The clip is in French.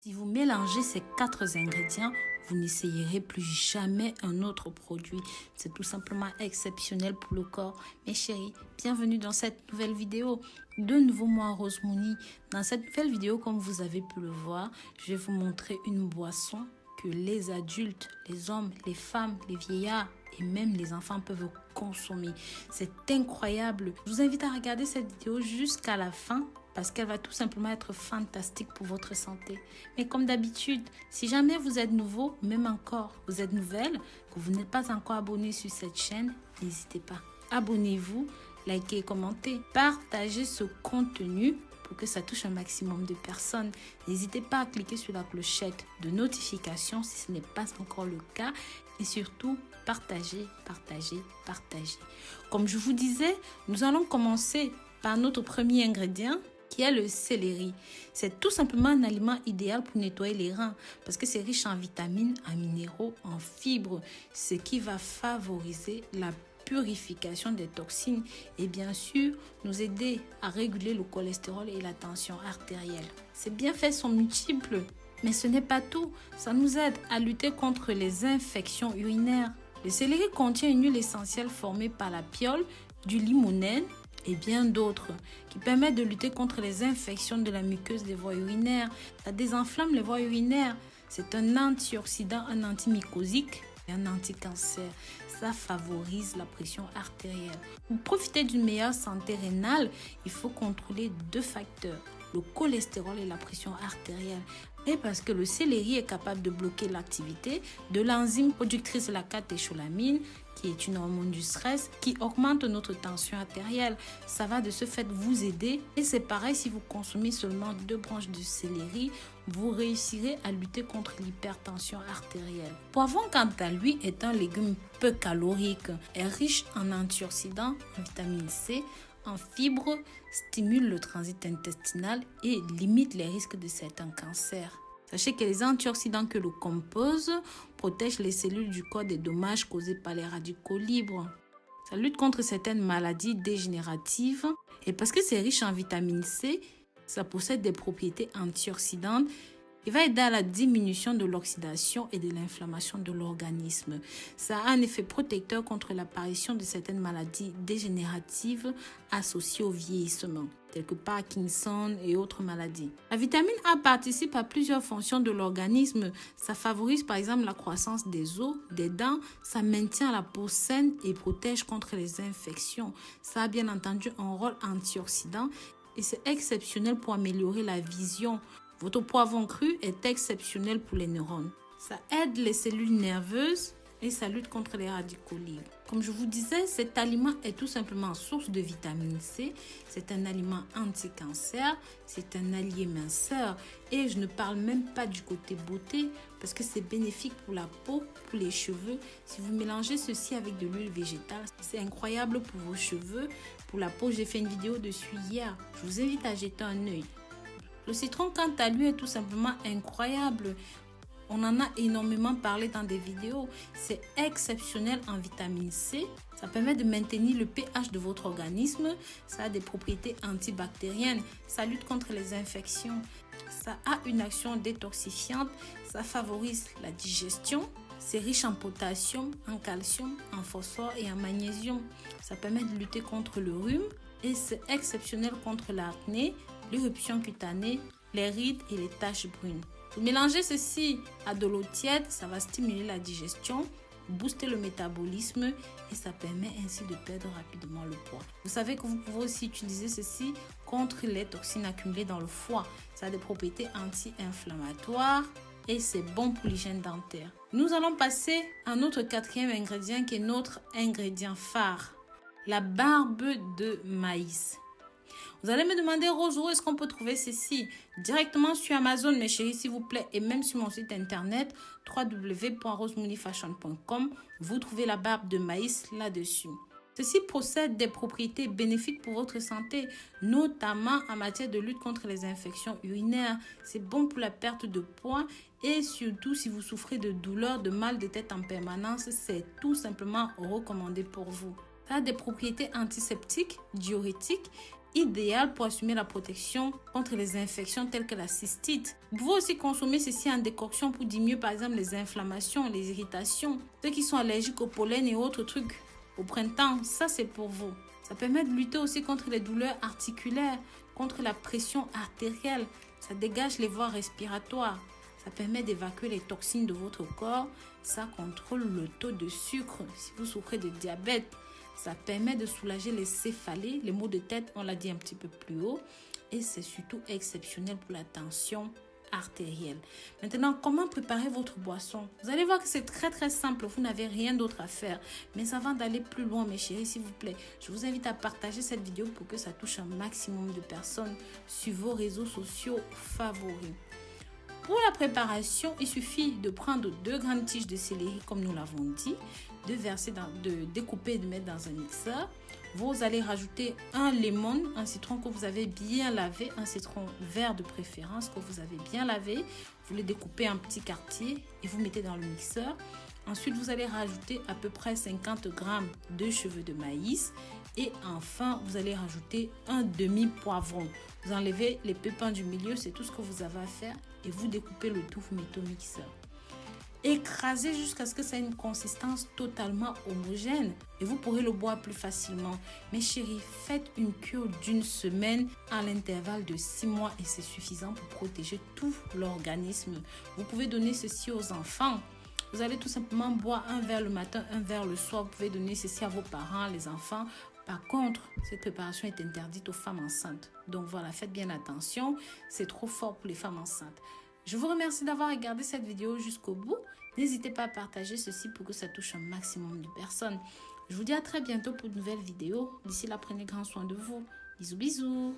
Si vous mélangez ces 4 ingrédients, vous n'essayerez plus jamais un autre produit. C'est tout simplement exceptionnel pour le corps. Mes chéris, bienvenue dans cette nouvelle vidéo. De nouveau, moi, Rose Mouni. Dans cette nouvelle vidéo, comme vous avez pu le voir, je vais vous montrer une boisson que les adultes, les hommes, les femmes, les vieillards et même les enfants peuvent consommer. C'est incroyable. Je vous invite à regarder cette vidéo jusqu'à la fin parce qu'elle va tout simplement être fantastique pour votre santé. Mais comme d'habitude, si jamais vous êtes nouveau, même encore, vous êtes nouvelle, que vous n'êtes pas encore abonné sur cette chaîne, n'hésitez pas. Abonnez-vous, likez, commentez, partagez ce contenu pour que ça touche un maximum de personnes. N'hésitez pas à cliquer sur la clochette de notification si ce n'est pas encore le cas. Et surtout, partagez, partagez, partagez. Comme je vous disais, nous allons commencer par notre premier ingrédient qui est le céleri. C'est tout simplement un aliment idéal pour nettoyer les reins parce que c'est riche en vitamines, en minéraux, en fibres, ce qui va favoriser la purification des toxines et bien sûr nous aider à réguler le cholestérol et la tension artérielle. Ces bienfaits sont multiples, mais ce n'est pas tout. Ça nous aide à lutter contre les infections urinaires. Le céleri contient une huile essentielle formée par la piole, du limonène et bien d'autres qui permettent de lutter contre les infections de la muqueuse des voies urinaires. Ça désenflamme les voies urinaires. C'est un antioxydant, un antimycosique et un anti-cancer. Ça favorise la pression artérielle. Pour profiter d'une meilleure santé rénale, il faut contrôler 2 facteurs, le cholestérol et la pression artérielle. Et parce que le céleri est capable de bloquer l'activité de l'enzyme productrice de la catécholamine, qui est une hormone du stress, qui augmente notre tension artérielle. Ça va de ce fait vous aider. Et c'est pareil, si vous consommez seulement 2 branches de céleri, vous réussirez à lutter contre l'hypertension artérielle. Poivron, quant à lui, est un légume peu calorique, est riche en antioxydants, en vitamine C, en fibres, stimule le transit intestinal et limite les risques de certains cancers. Sachez que les antioxydants que le composent protègent les cellules du corps des dommages causés par les radicaux libres. Ça lutte contre certaines maladies dégénératives et parce que c'est riche en vitamine C, ça possède des propriétés antioxydantes. Il va aider à la diminution de l'oxydation et de l'inflammation de l'organisme. Ça a un effet protecteur contre l'apparition de certaines maladies dégénératives associées au vieillissement, telles que Parkinson et autres maladies. La vitamine A participe à plusieurs fonctions de l'organisme. Ça favorise par exemple la croissance des os, des dents, ça maintient la peau saine et protège contre les infections. Ça a bien entendu un rôle antioxydant et c'est exceptionnel pour améliorer la vision. Votre poivron cru est exceptionnel pour les neurones. Ça aide les cellules nerveuses et ça lutte contre les radicaux libres. Comme je vous disais, cet aliment est tout simplement source de vitamine C. C'est un aliment anti-cancer, c'est un allié minceur. Et je ne parle même pas du côté beauté parce que c'est bénéfique pour la peau, pour les cheveux. Si vous mélangez ceci avec de l'huile végétale, c'est incroyable pour vos cheveux. Pour la peau, j'ai fait une vidéo dessus hier. Je vous invite à jeter un œil. Le citron, quant à lui, est tout simplement incroyable. On en a énormément parlé dans des vidéos. C'est exceptionnel en vitamine C. Ça permet de maintenir le pH de votre organisme. Ça a des propriétés antibactériennes. Ça lutte contre les infections. Ça a une action détoxifiante. Ça favorise la digestion. C'est riche en potassium, en calcium, en phosphore et en magnésium. Ça permet de lutter contre le rhume. Et c'est exceptionnel contre l'acné, l'éruption cutanée, les rides et les taches brunes. Vous mélangez ceci à de l'eau tiède, ça va stimuler la digestion, booster le métabolisme et ça permet ainsi de perdre rapidement le poids. Vous savez que vous pouvez aussi utiliser ceci contre les toxines accumulées dans le foie. Ça a des propriétés anti-inflammatoires et c'est bon pour l'hygiène dentaire. Nous allons passer à notre 4e ingrédient qui est notre ingrédient phare. La barbe de maïs. Vous allez me demander, Rose, où est-ce qu'on peut trouver ceci? Directement sur Amazon, mes chéris, s'il vous plaît, et même sur mon site internet www.rosemoonifashion.com. Vous trouvez la barbe de maïs là-dessus. Ceci possède des propriétés bénéfiques pour votre santé, notamment en matière de lutte contre les infections urinaires. C'est bon pour la perte de poids et surtout si vous souffrez de douleurs, de mal de tête en permanence, c'est tout simplement recommandé pour vous. Ça a des propriétés antiseptiques, diurétiques idéal pour assumer la protection contre les infections telles que la cystite. Vous pouvez aussi consommer ceci en décoction pour diminuer par exemple les inflammations, les irritations. Ceux qui sont allergiques au pollen et autres trucs au printemps, ça c'est pour vous. Ça permet de lutter aussi contre les douleurs articulaires, contre la pression artérielle. Ça dégage les voies respiratoires. Ça permet d'évacuer les toxines de votre corps. Ça contrôle le taux de sucre si vous souffrez de diabète. Ça permet de soulager les céphalées, les maux de tête, on l'a dit un petit peu plus haut. Et c'est surtout exceptionnel pour la tension artérielle. Maintenant, comment préparer votre boisson? Vous allez voir que c'est très simple, vous n'avez rien d'autre à faire. Mais avant d'aller plus loin, mes chéris, s'il vous plaît, je vous invite à partager cette vidéo pour que ça touche un maximum de personnes sur vos réseaux sociaux favoris. Pour la préparation, il suffit de prendre 2 grandes tiges de céleri comme nous l'avons dit, de découper et de mettre dans un mixeur. Vous allez rajouter un lemon, un citron que vous avez bien lavé, un citron vert de préférence que vous avez bien lavé. Vous le découpez en petits quartiers et vous mettez dans le mixeur. Ensuite, vous allez rajouter à peu près 50 g de cheveux de maïs. Et enfin, vous allez rajouter un demi-poivron. Vous enlevez les pépins du milieu, c'est tout ce que vous avez à faire. Et vous découpez le tout, vous mettez au mixeur. Écrasez jusqu'à ce que ça ait une consistance totalement homogène. Et vous pourrez le boire plus facilement. Mes chéris, faites une cure d'1 semaine à l'intervalle de 6 mois. Et c'est suffisant pour protéger tout l'organisme. Vous pouvez donner ceci aux enfants. Vous allez tout simplement boire un verre le matin, un verre le soir. Vous pouvez donner ceci à vos parents, les enfants. Par contre, cette préparation est interdite aux femmes enceintes. Donc voilà, faites bien attention. C'est trop fort pour les femmes enceintes. Je vous remercie d'avoir regardé cette vidéo jusqu'au bout. N'hésitez pas à partager ceci pour que ça touche un maximum de personnes. Je vous dis à très bientôt pour de nouvelles vidéos. D'ici là, prenez grand soin de vous. Bisous, bisous.